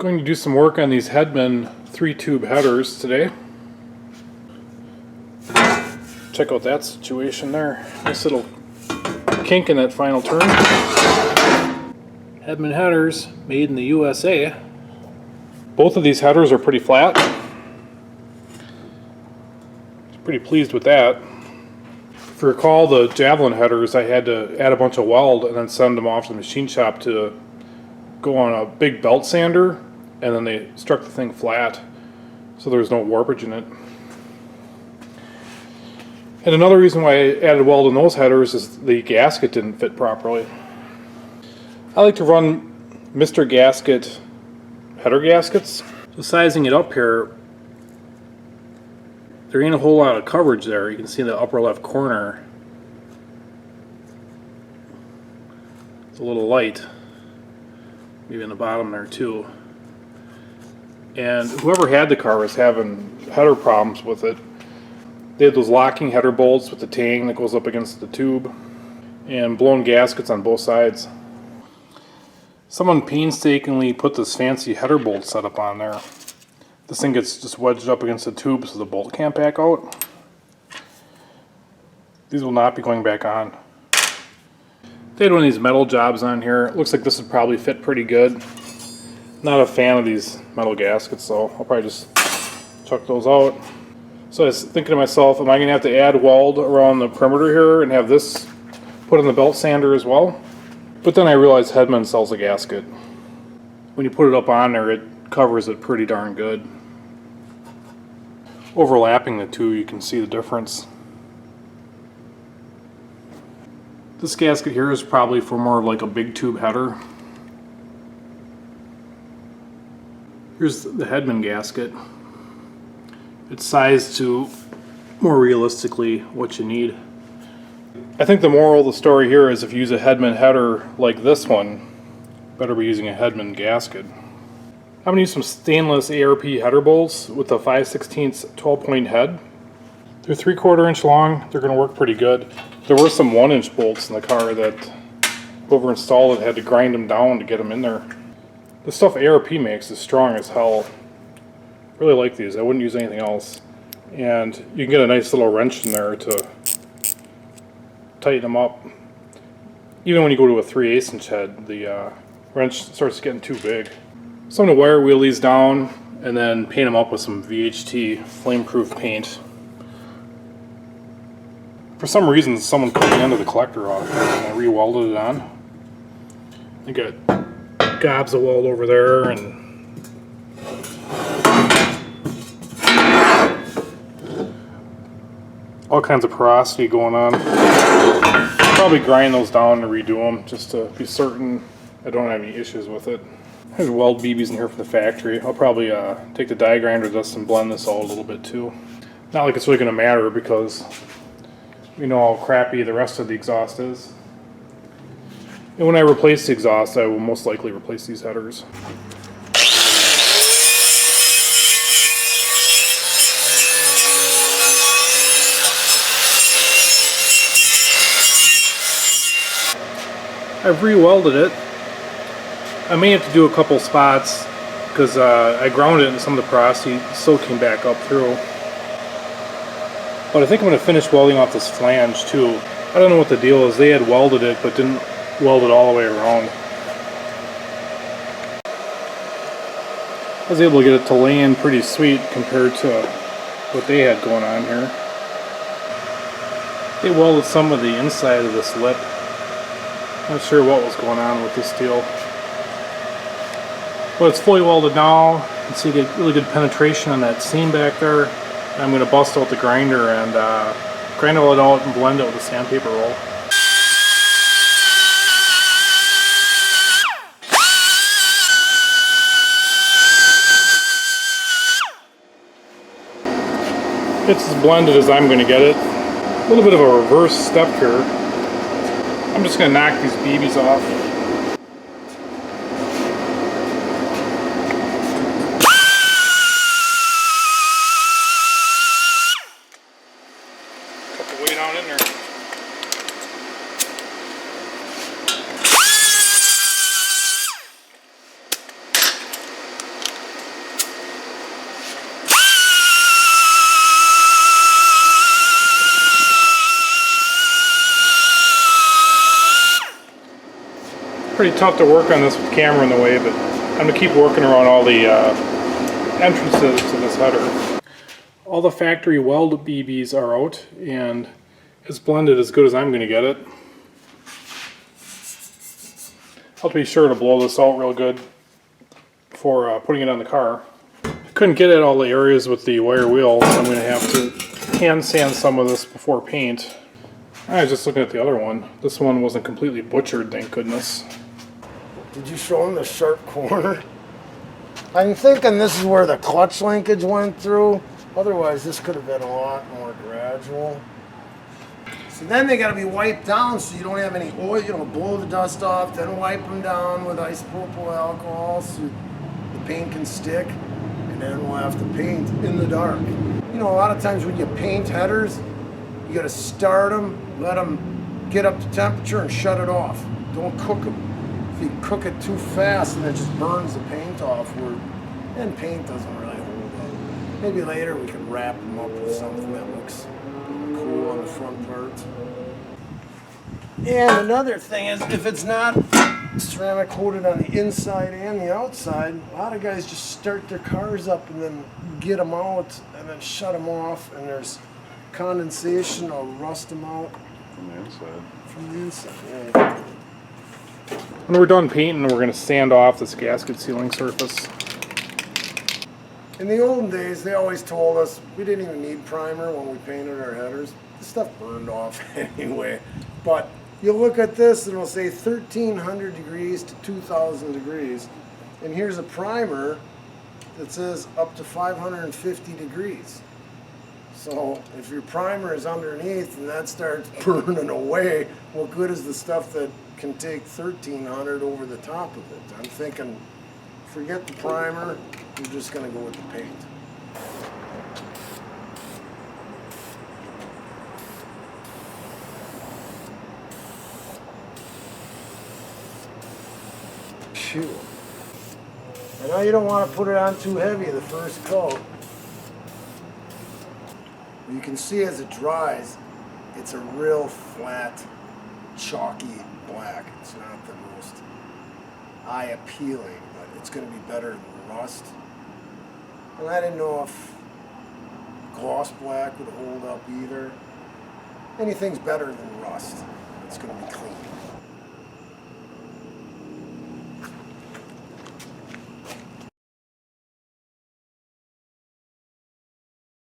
Going to do some work on these Hedman 3-tube headers today. Check out that situation there. Nice little kink in that final turn. Hedman headers, made in the USA. Both of these headers are pretty flat. Pretty pleased with that. If you recall the Javelin headers, I had to add a bunch of weld and then send them off to the machine shop to go on a big belt sander, and then they struck the thing flat, so there's no warpage in it. And another reason why I added weld in those headers is the gasket didn't fit properly. I like to run Mr. Gasket header gaskets. So sizing it up here, there ain't a whole lot of coverage there. You can see in the upper left corner, it's a little light. Maybe in the bottom there too. And whoever had the car was having header problems with it. They had those locking header bolts with the tang that goes up against the tube and blown gaskets on both sides. Someone painstakingly put this fancy header bolt setup on there. This thing gets just wedged up against the tube so the bolt can't back out. These will not be going back on. They had one of these metal jobs on here. It looks like this would probably fit pretty good. Not a fan of these metal gaskets, so I'll probably just chuck those out. So I was thinking to myself, am I going to have to add weld around the perimeter here and have this put in the belt sander as well? But then I realized Hedman sells a gasket. When you put it up on there, it covers it pretty darn good. Overlapping the two, you can see the difference. This gasket here is probably for more of like a big tube header. Here's the Hedman gasket. It's sized to more realistically what you need. I think the moral of the story here is if you use a Hedman header like this one, better be using a Hedman gasket. I'm going to use some stainless ARP header bolts with a 5/16 12-point head. They're 3/4 inch long. They're going to work pretty good. There were some 1-inch bolts in the car that whoever installed it had to grind them down to get them in there. The stuff ARP makes is strong as hell. Really like these. I wouldn't use anything else. And you can get a nice little wrench in there to tighten them up. Even when you go to a 3/8 inch head, the wrench starts getting too big. So I'm going to wire wheel these down and then paint them up with some VHT flame-proof paint. For some reason, someone cut the end of the collector off and I re-welded it on. I got gobs of weld over there and all kinds of porosity going on. I'll probably grind those down and redo them just to be certain I don't have any issues with it. There's weld BBs in here from the factory. I'll probably take the die grinder dust and blend this all a little bit too. Not like it's really going to matter because we know how crappy the rest of the exhaust is. And when I replace the exhaust, I will most likely replace these headers. I've re-welded it. I may have to do a couple spots because I ground it and some of the porosity still came back up through. But I think I'm going to finish welding off this flange too. I don't know what the deal is. They had welded it but didn't weld it all the way around. I was able to get it to lay in pretty sweet compared to what they had going on here. They welded some of the inside of this lip. Not sure what was going on with this deal. But it's fully welded now. You can see get really good penetration on that seam back there. And I'm going to bust out the grinder and grind all it out and blend it with a sandpaper roll. It's as blended as I'm going to get it. A little bit of a reverse step here. I'm just going to knock these BBs off. Pretty tough to work on this with the camera in the way, but I'm going to keep working around all the entrances to this header. All the factory weld BBs are out, and it's blended as good as I'm going to get it. I'll be sure to blow this out real good before putting it on the car. I couldn't get at all the areas with the wire wheel, so I'm going to have to hand sand some of this before paint. I was just looking at the other one. This one wasn't completely butchered, thank goodness. Did you show him the sharp corner? I'm thinking this is where the clutch linkage went through. Otherwise, this could have been a lot more gradual. So then they got to be wiped down so you don't have any oil. You don't blow the dust off, then wipe them down with isopropyl alcohol so the paint can stick. And then we'll have to paint in the dark. You know, a lot of times when you paint headers, you got to start them, let them get up to temperature, and shut it off. Don't cook them. If you cook it too fast, and it just burns the paint off, and paint doesn't really hold up. Maybe later we can wrap them up with something that looks cool on the front parts. And another thing is, if it's not ceramic coated on the inside and the outside, a lot of guys just start their cars up and then get them out and then shut them off, and there's condensation or rust them out From the inside. from the inside. Yeah. When we're done painting, we're going to sand off this gasket sealing surface. In the olden days, they always told us we didn't even need primer when we painted our headers. The stuff burned off anyway. But you'll look at this and it'll say 1300 degrees to 2000 degrees. And here's a primer that says up to 550 degrees. So if your primer is underneath and that starts burning away, what good is the stuff that can take 1300 over the top of it? I'm thinking, forget the primer, we're just going to go with the paint. Phew. I know you don't want to put it on too heavy the first coat. You can see as it dries, it's a real flat, chalky black. It's not the most eye appealing, but it's going to be better than rust. And I didn't know if gloss black would hold up either. Anything's better than rust. It's going to be clean.